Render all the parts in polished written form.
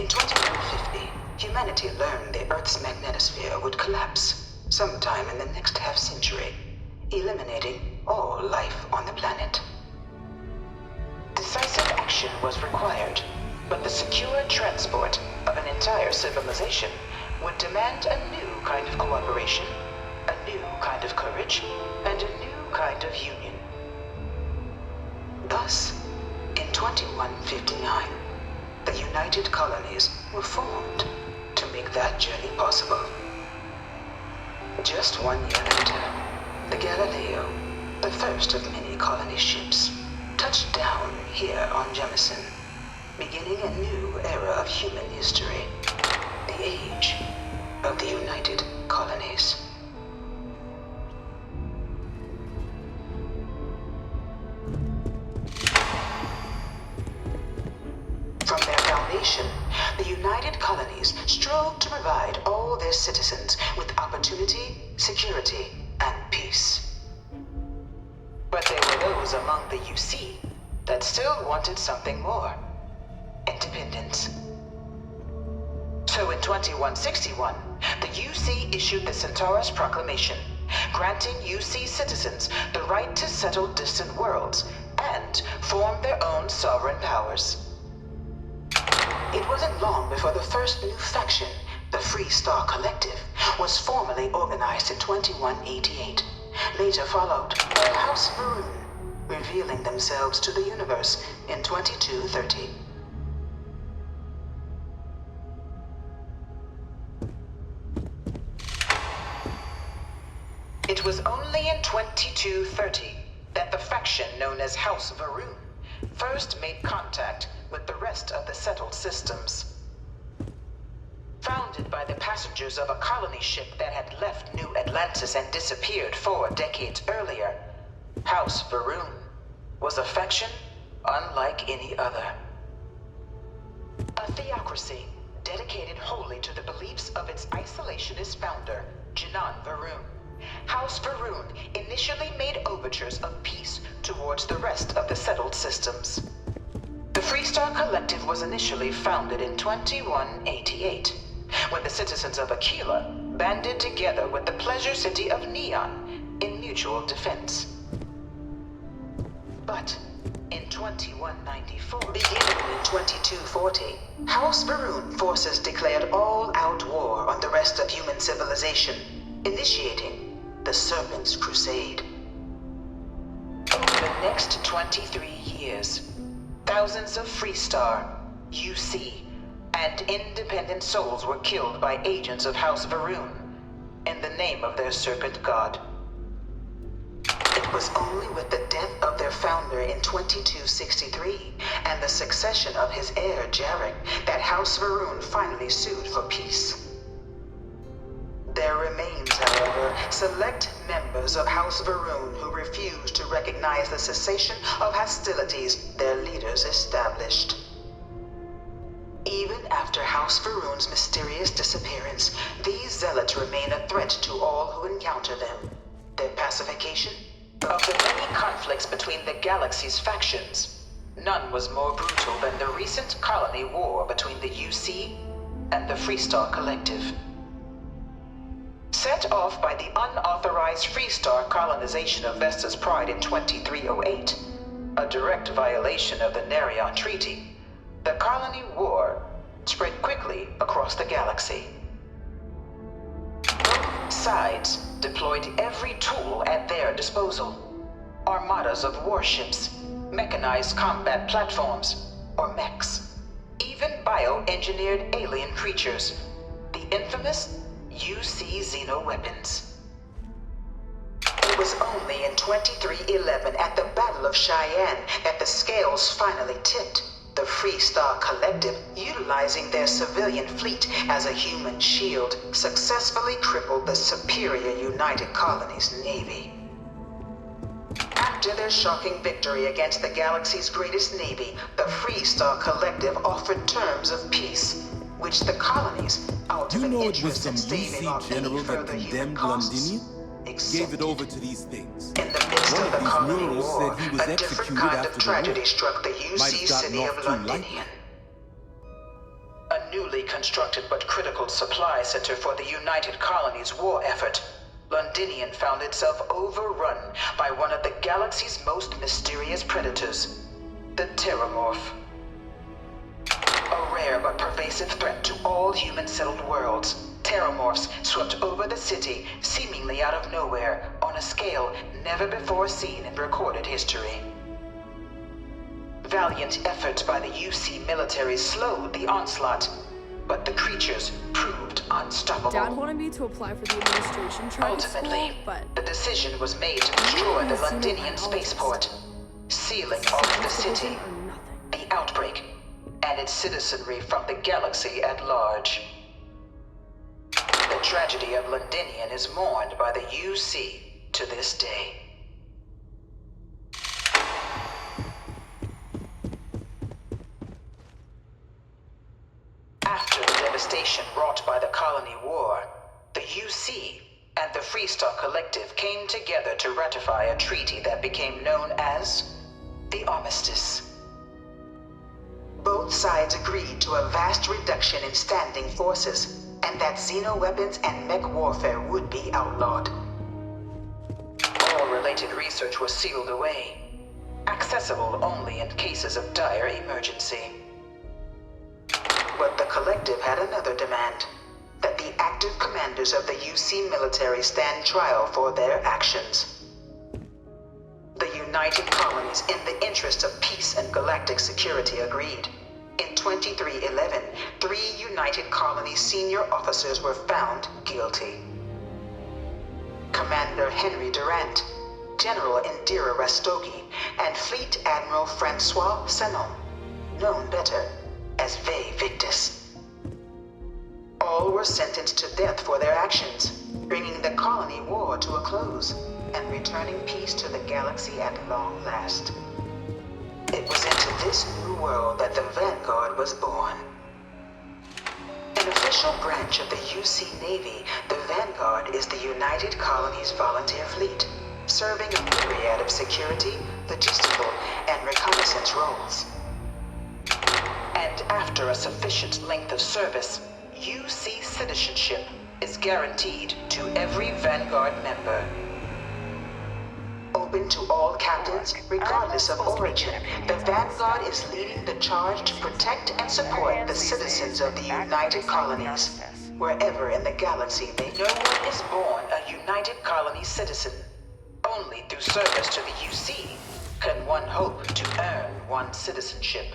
2150, humanity learned the Earth's magnetosphere would collapse sometime in the next half-century, eliminating all life on the planet. Decisive action was required, but the secure transport of an entire civilization would demand a new kind of cooperation, a new kind of courage, and a new kind of union. Thus, in 2159, the United Colonies were formed to make that journey possible. Just 1 year later, the Galileo, the first of many colony ships, touched down here on Jemison, beginning a new era of human history, the age of the United Colonies. From their foundation, the United Colonies strove to provide all their citizens with opportunity, security, and peace. But there were those among the UC that still wanted something more: independence. So in 2161, the UC issued the Centaurus Proclamation, granting UC citizens the right to settle distant worlds and form their own sovereign powers. It wasn't long before the first new faction, the Free Star Collective, was formally organized in 2188, later followed by House Varun, revealing themselves to the universe in 2230. It was only in 2230 that the faction known as House Varun first made contact with the rest of the settled systems. Founded by the passengers of a colony ship that had left New Atlantis and disappeared 4 decades earlier, House Varun was a faction unlike any other. A theocracy dedicated wholly to the beliefs of its isolationist founder, Janan Varun. House Varun initially made overtures of peace towards the rest of the settled systems. The Freestar Collective was initially founded in 2188, when the citizens of Aquila banded together with the pleasure city of Neon in mutual defense. But in 2194, beginning in 2240, House Varun forces declared all-out war on the rest of human civilization, initiating the Serpent's Crusade. Over the next 23 years, thousands of Freestar, UC, and independent souls were killed by agents of House Varun in the name of their serpent god. It was only with the death of their founder in 2263 and the succession of his heir Jarek that House Varun finally sued for peace. There remains, however, select members of House Varun who refuse to recognize the cessation of hostilities their leaders established. Even after House Varun's mysterious disappearance, these zealots remain a threat to all who encounter them. Their pacification? Of the many conflicts between the galaxy's factions, none was more brutal than the recent colony war between the UC and the Freestar Collective. Set off by the unauthorized Freestar colonization of Vesta's Pride in 2308, a direct violation of the Nerion Treaty, the colony war spread quickly across the galaxy. Both sides deployed every tool at their disposal: armadas of warships, mechanized combat platforms, or mechs, even bioengineered alien creatures, the infamous UC xeno-weapons. It was only in 2311 at the Battle of Cheyenne that the scales finally tipped, the Freestar Collective, utilizing their civilian fleet as a human shield, successfully crippled the superior United Colonies Navy. After their shocking victory against the galaxy's greatest navy, the Freestar Collective offered terms of peace, which the colonies, out of an interest in staving off any further human costs, gave it over to these things. In the midst of the colony war, a different kind of tragedy struck the UC city of Londinian. A newly constructed but critical supply center for the United Colonies' war effort, Londinian found itself overrun by one of the galaxy's most mysterious predators, the TERRORMORPH. A rare but pervasive threat to all human-settled worlds, TERRORMORPHs swept over the city seemingly out of nowhere on a scale never before seen in recorded history. Valiant efforts by the UC military slowed the onslaught, but the creatures proved unstoppable. Dad wanted me to apply for the administration track at Ultimately, school, but the decision was made to destroy the Londinian spaceport, sealing off the city, or nothing. the outbreak, and its citizenry from the galaxy at large. The tragedy of Londinian is mourned by the UC to this day. After the devastation wrought by the Colony War, the UC and the Freestar Collective came together to ratify a treaty that became known as the Armistice. Both sides agreed to a vast reduction in standing forces, and that xeno-weapons and mech warfare would be outlawed. All related research was sealed away, accessible only in cases of dire emergency. But the Collective had another demand, that the active commanders of the UC military stand trial for their actions. The United Colonies, in the interest of peace and galactic security, agreed. In 2311, 3 United Colonies senior officers were found guilty. Commander Henry Durant, General Indira Rastogi, and Fleet Admiral Francois Sanon, known better as Ve Victus. All were sentenced to death for their actions, bringing the colony war to a close and returning peace to the galaxy at long last. It was into this new world that the Vanguard was born. An official branch of the UC Navy, the Vanguard is the United Colonies Volunteer Fleet, serving a myriad of security, logistical, and reconnaissance roles. And after a sufficient length of service, UC citizenship is guaranteed to every Vanguard member. Open to all captains, regardless of origin, the Vanguard is leading the charge to protect and support the citizens of the United Colonies. Wherever in the galaxy they know one is born a United Colony citizen. Only through service to the UC can one hope to earn one's citizenship.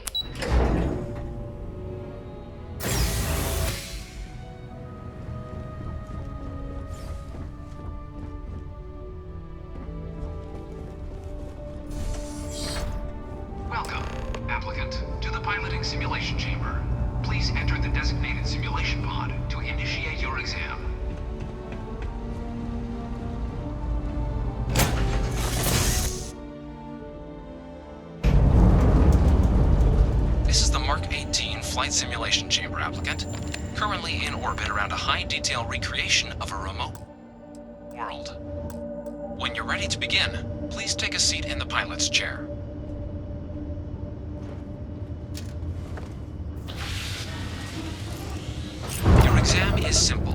Welcome, applicant, to the piloting simulation chamber. Please enter the designated simulation pod to initiate your exam. This is the Mark 18 flight simulation chamber, applicant. Currently in orbit around a high-detail recreation of a remote world. When you're ready to begin, please take a seat in the pilot's chair. Your exam is simple.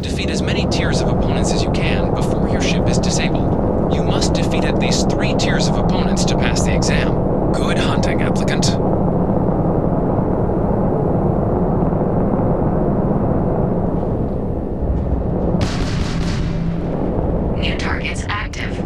Defeat as many tiers of opponents as you can before your ship is disabled. You must defeat at least 3 tiers of opponents to pass the exam. Good hunting, applicant. New targets active.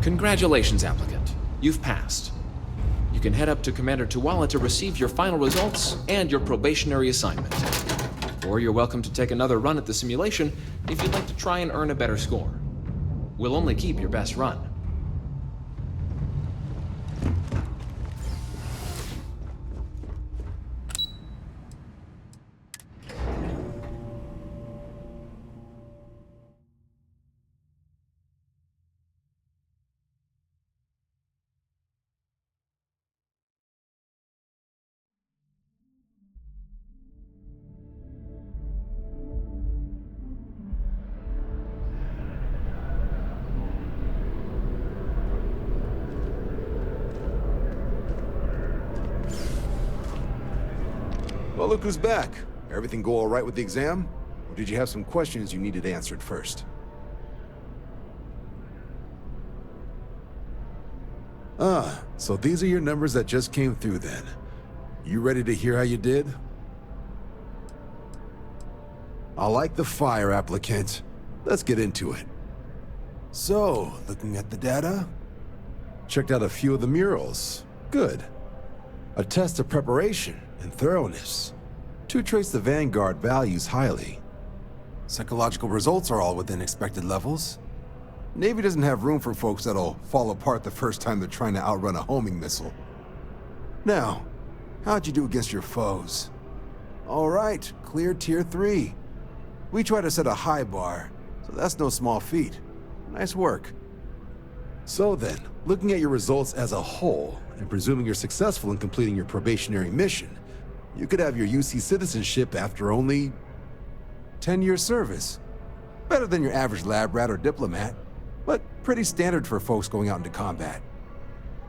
Congratulations, applicant. You've passed. You can head up to Commander Tuwala to receive your final results and your probationary assignment. Or you're welcome to take another run at the simulation if you'd like to try and earn a better score. We'll only keep your best run. Well, look who's back. Everything go all right with the exam? Or did you have some questions you needed answered first? So these are your numbers that just came through then. You ready to hear how you did? I like the fire, applicant. Let's get into it. So, looking at the data, checked out a few of the murals. Good. A test of preparation and thoroughness. 2 traits the Vanguard values highly. Psychological results are all within expected levels. Navy doesn't have room for folks that'll fall apart the first time they're trying to outrun a homing missile. Now, how'd you do against your foes? All right, clear Tier 3. We try to set a high bar, so that's no small feat. Nice work. So then, looking at your results as a whole, and presuming you're successful in completing your probationary mission, you could have your UC citizenship after only 10 years service. Better than your average lab rat or diplomat, but pretty standard for folks going out into combat.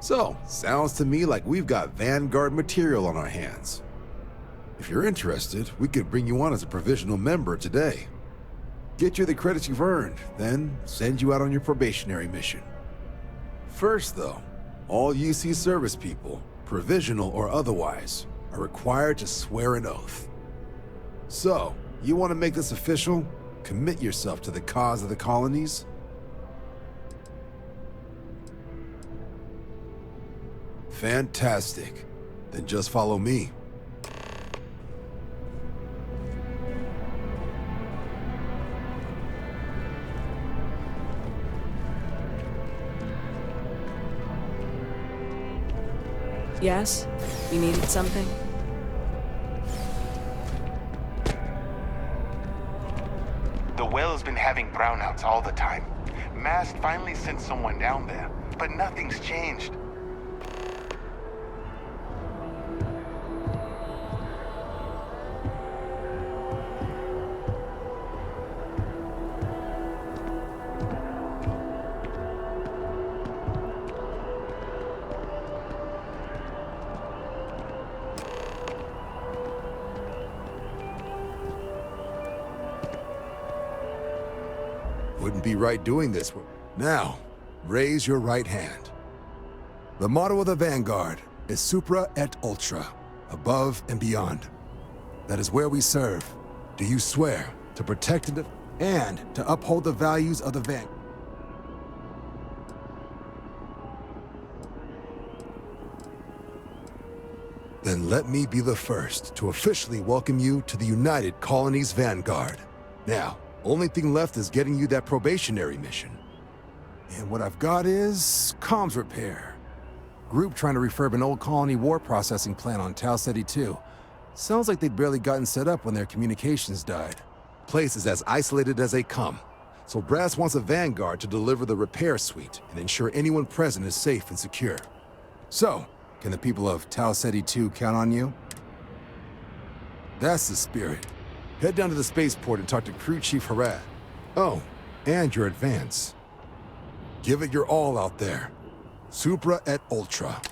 So, sounds to me like we've got Vanguard material on our hands. If you're interested, we could bring you on as a provisional member today. Get you the credits you've earned, then send you out on your probationary mission. First though, all UC service people, provisional or otherwise, are required to swear an oath. So, you want to make this official? Commit yourself to the cause of the colonies? Fantastic. Then just follow me. Yes? You needed something? The well's been having brownouts all the time. Mast finally sent someone down there, but nothing's changed. Wouldn't be right doing this. Now, raise your right hand. The motto of the Vanguard is Supra et Ultra, above and beyond. That is where we serve. Do you swear to protect and to uphold the values of the Vanguard? Then let me be the first to officially welcome you to the United Colonies Vanguard. Now, only thing left is getting you that probationary mission. And what I've got is comms repair. Group trying to refurb an old colony war processing plant on Tau Ceti 2. Sounds like they'd barely gotten set up when their communications died. Place is as isolated as they come. So Brass wants a Vanguard to deliver the repair suite and ensure anyone present is safe and secure. So, can the people of Tau Ceti 2 count on you? That's the spirit. Head down to the spaceport and talk to Crew Chief Harad. Oh, and your advance. Give it your all out there. Supra et Ultra.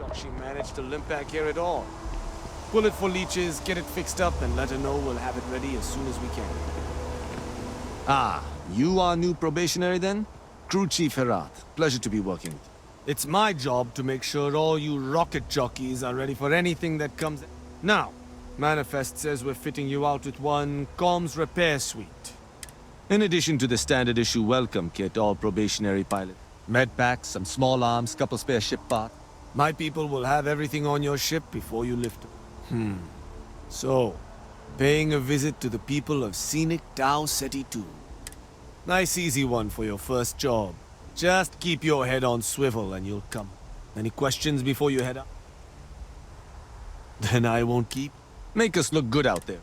shocked she managed to limp back here at all. Pull it for leeches, get it fixed up, and let her know we'll have it ready as soon as we can. Ah, you are new probationary then? Crew Chief Herat. Pleasure to be working with you. It's my job to make sure all you rocket jockeys are ready for anything that comes. Now, Manifest says we're fitting you out with one comms repair suite. In addition to the standard issue welcome kit, all probationary pilots. Med packs, some small arms, couple spare ship parts. My people will have everything on your ship before you lift. So, paying a visit to the people of scenic Tau Ceti 2. Nice easy one for your first job. Just keep your head on swivel and you'll come. Any questions before you head out? Then I won't keep. Make us look good out there.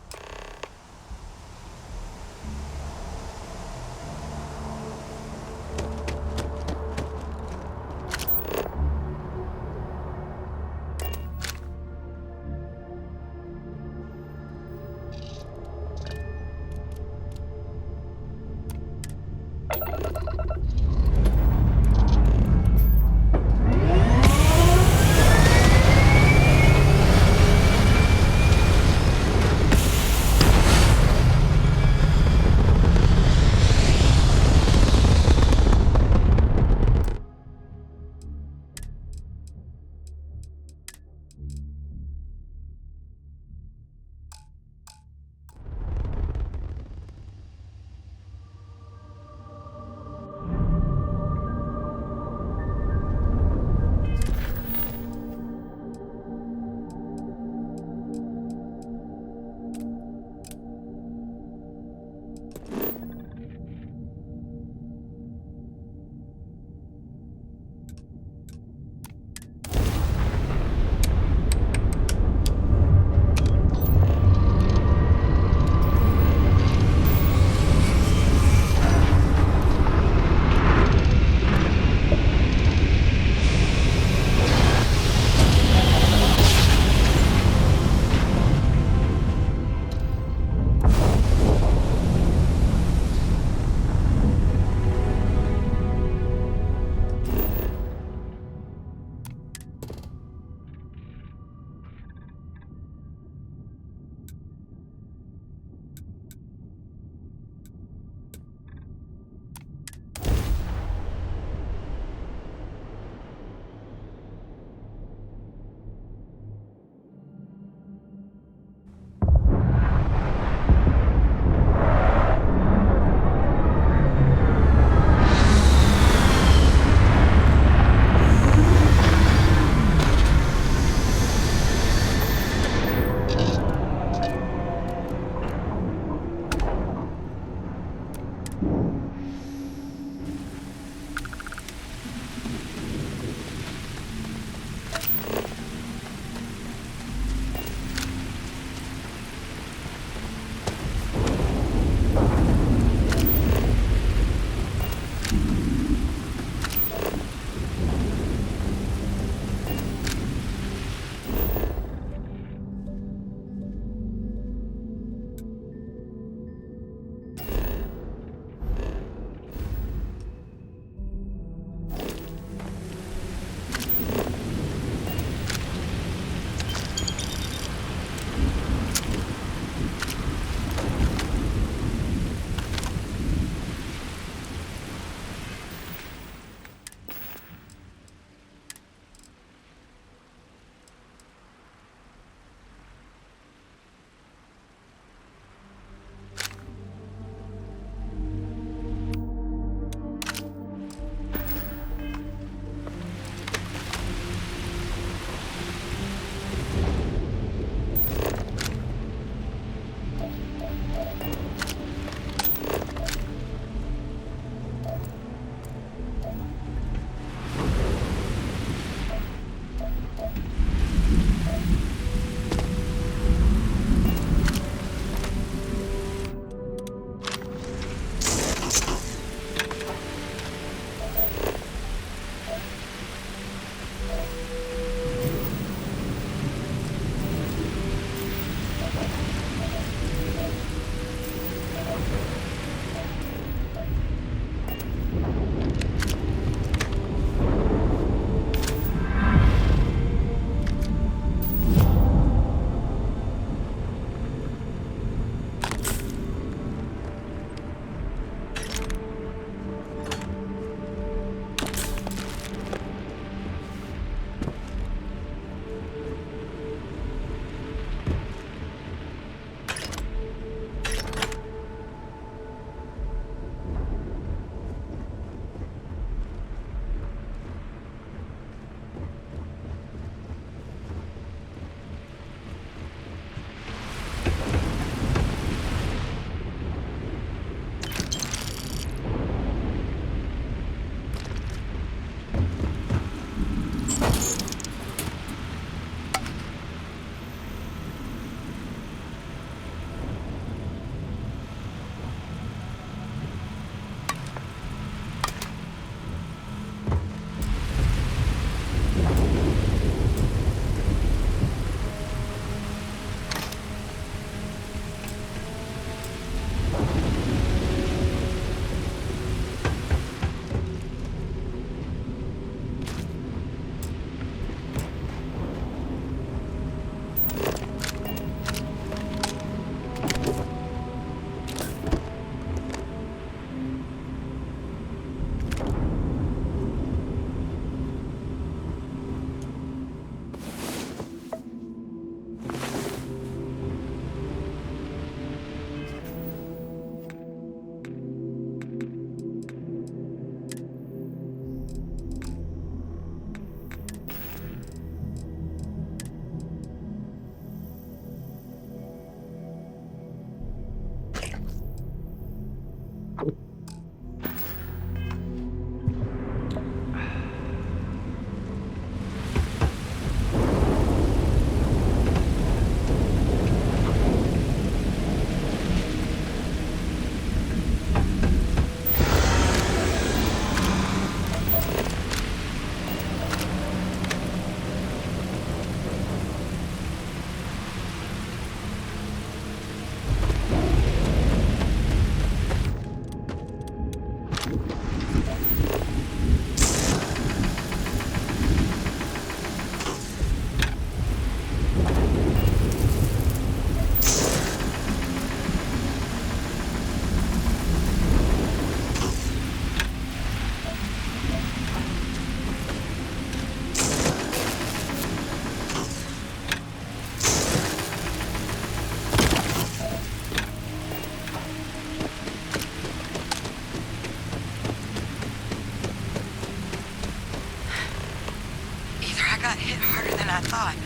than I thought.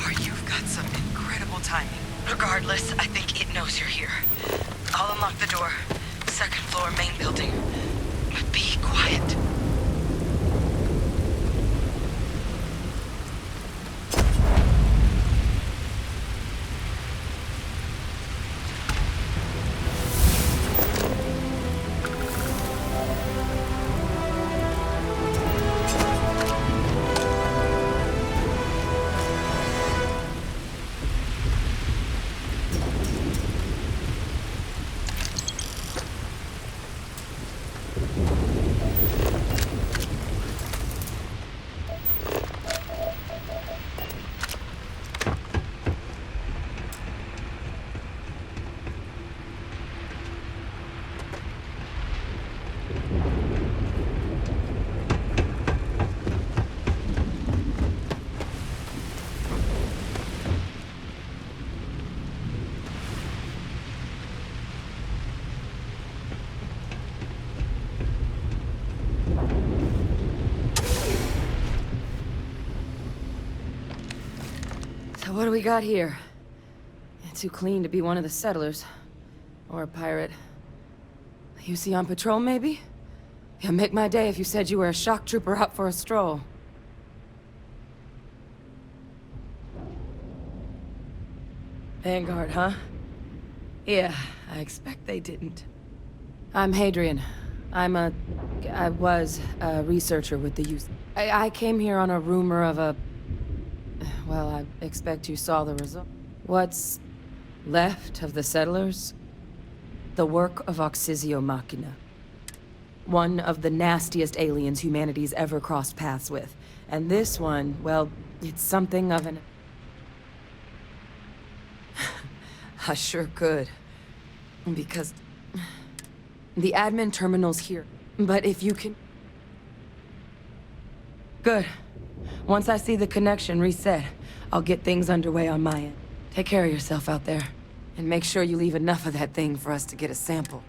Or you've got some incredible timing. Regardless, I think it knows you're here. I'll unlock the door. Second floor, main building. But be quiet. What do we got here? Too clean to be one of the settlers. Or a pirate. You see on patrol, maybe? Yeah, make my day if you said you were a shock trooper out for a stroll. Vanguard, huh? Yeah, I expect they didn't. I'm Hadrian. I was a researcher with the youth. I came here on a rumor of a... Well, I expect you saw the result. What's left of the settlers? The work of Oxysio Machina. One of the nastiest aliens humanity's ever crossed paths with. And this one, well, it's something of an... I sure could. Because... the admin terminal's here. But if you can... Good. Once I see the connection reset, I'll get things underway on my end. Take care of yourself out there. And make sure you leave enough of that thing for us to get a sample.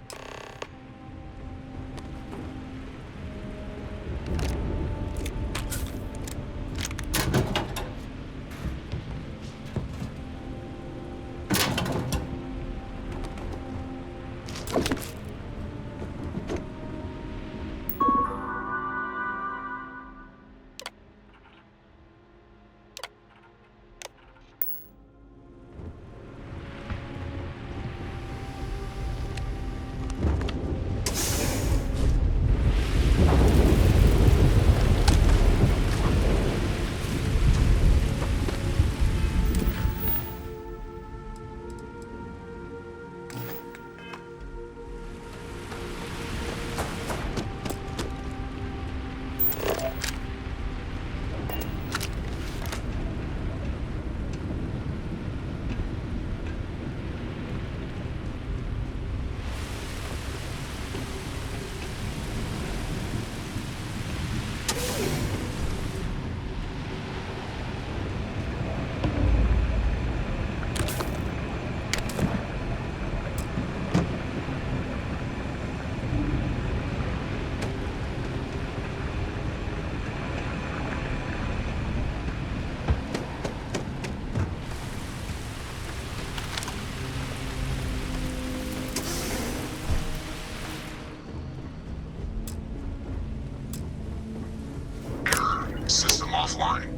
System offline.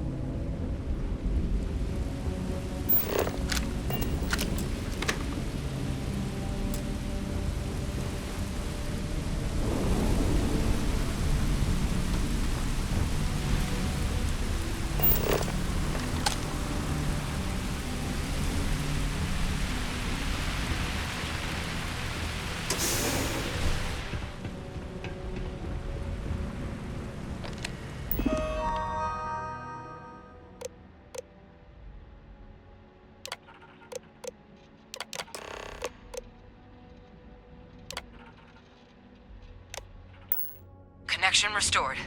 Connection restored.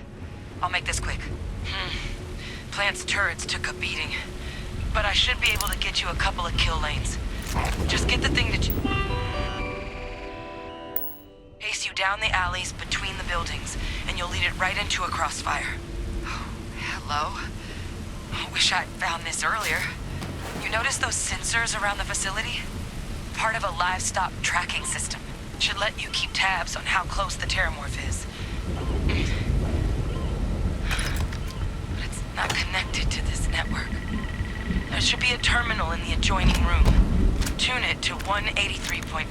I'll make this quick. Plant's turrets took a beating, but I should be able to get you a couple of kill lanes. Just get the thing to... Pace you down the alleys between the buildings, and you'll lead it right into a crossfire. Oh, hello? I wish I'd found this earlier. You notice those sensors around the facility? Part of a livestock tracking system. Should let you keep tabs on how close the terrormorph is. But it's not connected to this network. There should be a terminal in the adjoining room. Tune it to 183.5.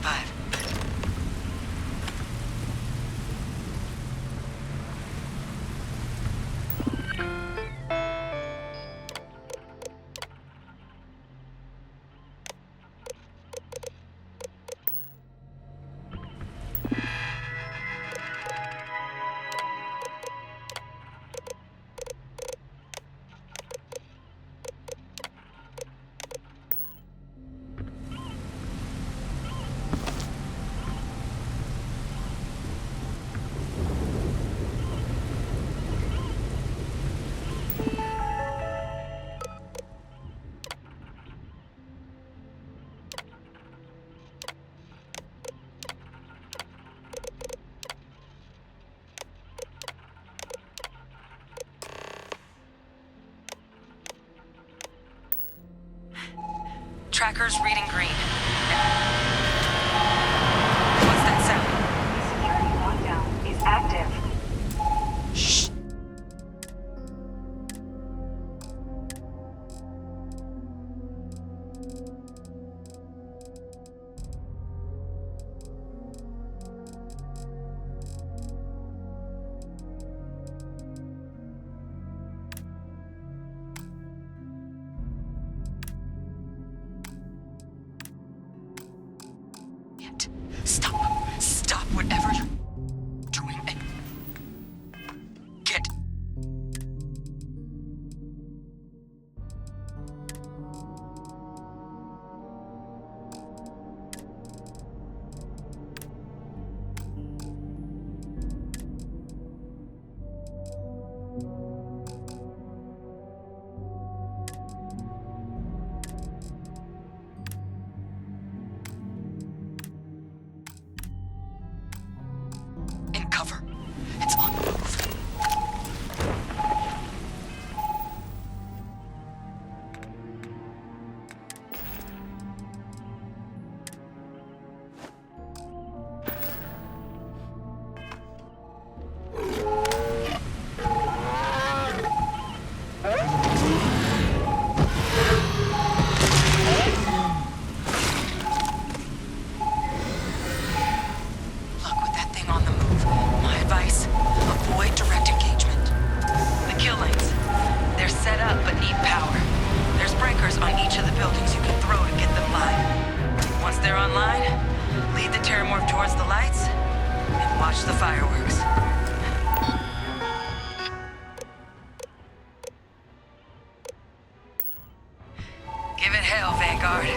Tracker's reading green. What's that sound? Security lockdown is active. Shh. Stop. Stop whatever you're doing and get. In cover. It's on the move. Look, with that thing on the move, my advice, avoid direct engagement. The kill lanes, they're set up but need power. There's breakers on each of the buildings you can throw to get them live. Once they're online, lead the terrormorph towards the lights and watch the fireworks. Give it hell, Vanguard.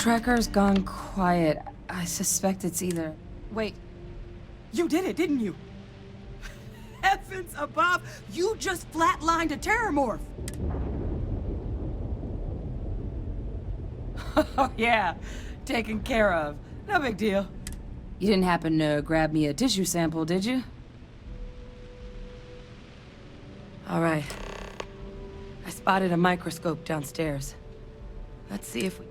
tracker's gone quiet. I suspect it's either... Wait. You did it, didn't you? Heavens above! You just flatlined a terrormorph! Oh, yeah. Taken care of. No big deal. You didn't happen to grab me a tissue sample, did you? All right. I spotted a microscope downstairs. Let's see if we...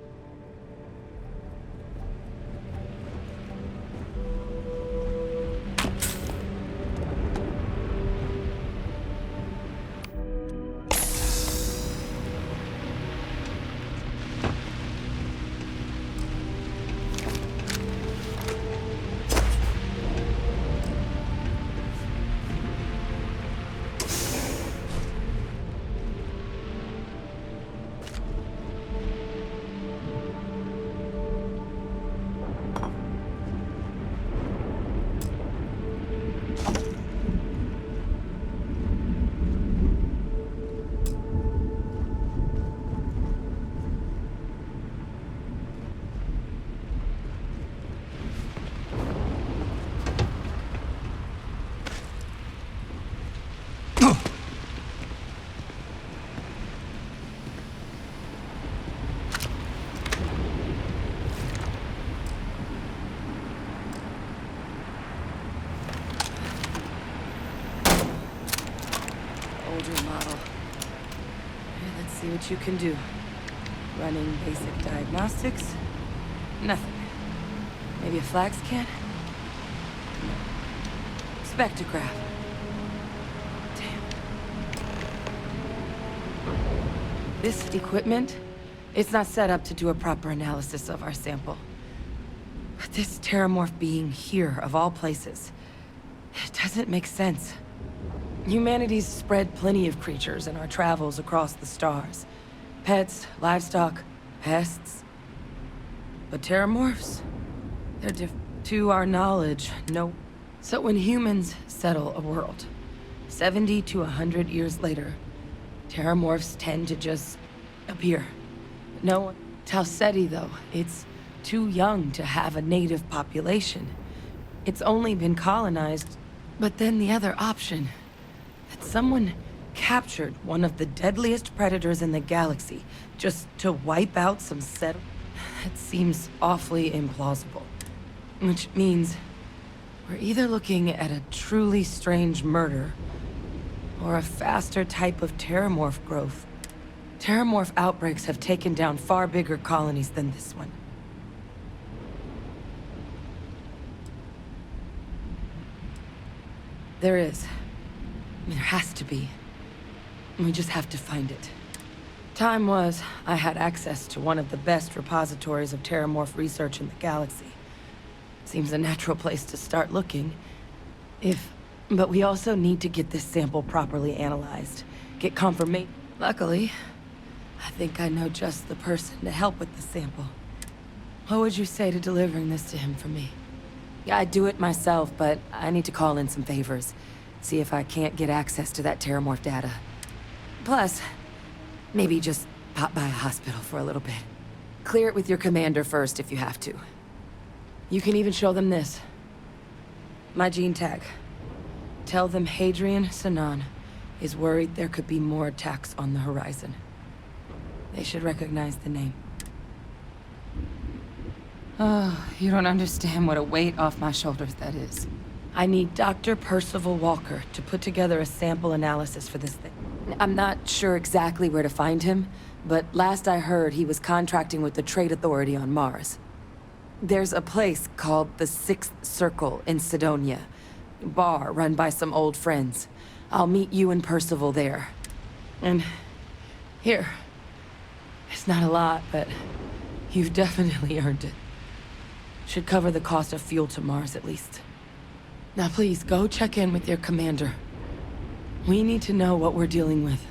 Older model. Okay, let's see what you can do. Running basic diagnostics. Nothing. Maybe a flag scan? No. Spectrograph. Damn. This equipment, it's not set up to do a proper analysis of our sample. But this terrormorph being here, of all places, it doesn't make sense. Humanity's spread plenty of creatures in our travels across the stars. Pets, livestock, pests. But terrormorphs? They're different. To our knowledge, no. So when humans settle a world, 70 to 100 years later, terrormorphs tend to just appear. No one... Tau Ceti, though, it's too young to have a native population. It's only been colonized. But then the other option... that someone captured one of the deadliest predators in the galaxy just to wipe out some set... That seems awfully implausible. Which means we're either looking at a truly strange murder or a faster type of terrormorph growth. Terrormorph outbreaks have taken down far bigger colonies than this one. There is. There has to be. We just have to find it. Time was, I had access to one of the best repositories of terrormorph research in the galaxy. Seems a natural place to start looking. But we also need to get this sample properly analyzed. Get confirmation. Luckily, I think I know just the person to help with the sample. What would you say to delivering this to him for me? Yeah, I'd do it myself, but I need to call in some favors. See if I can't get access to that terrormorph data. Plus, maybe just pop by a hospital for a little bit. Clear it with your commander first if you have to. You can even show them this. My gene tag. Tell them Hadrian Sanan is worried there could be more attacks on the horizon. They should recognize the name. Oh, you don't understand what a weight off my shoulders that is. I need Dr. Percival Walker to put together a sample analysis for this thing. I'm not sure exactly where to find him, but last I heard he was contracting with the Trade Authority on Mars. There's a place called the Sixth Circle in Sidonia. A bar run by some old friends. I'll meet you and Percival there. And here. It's not a lot, but you've definitely earned it. Should cover the cost of fuel to Mars at least. Now please, go check in with your commander. We need to know what we're dealing with.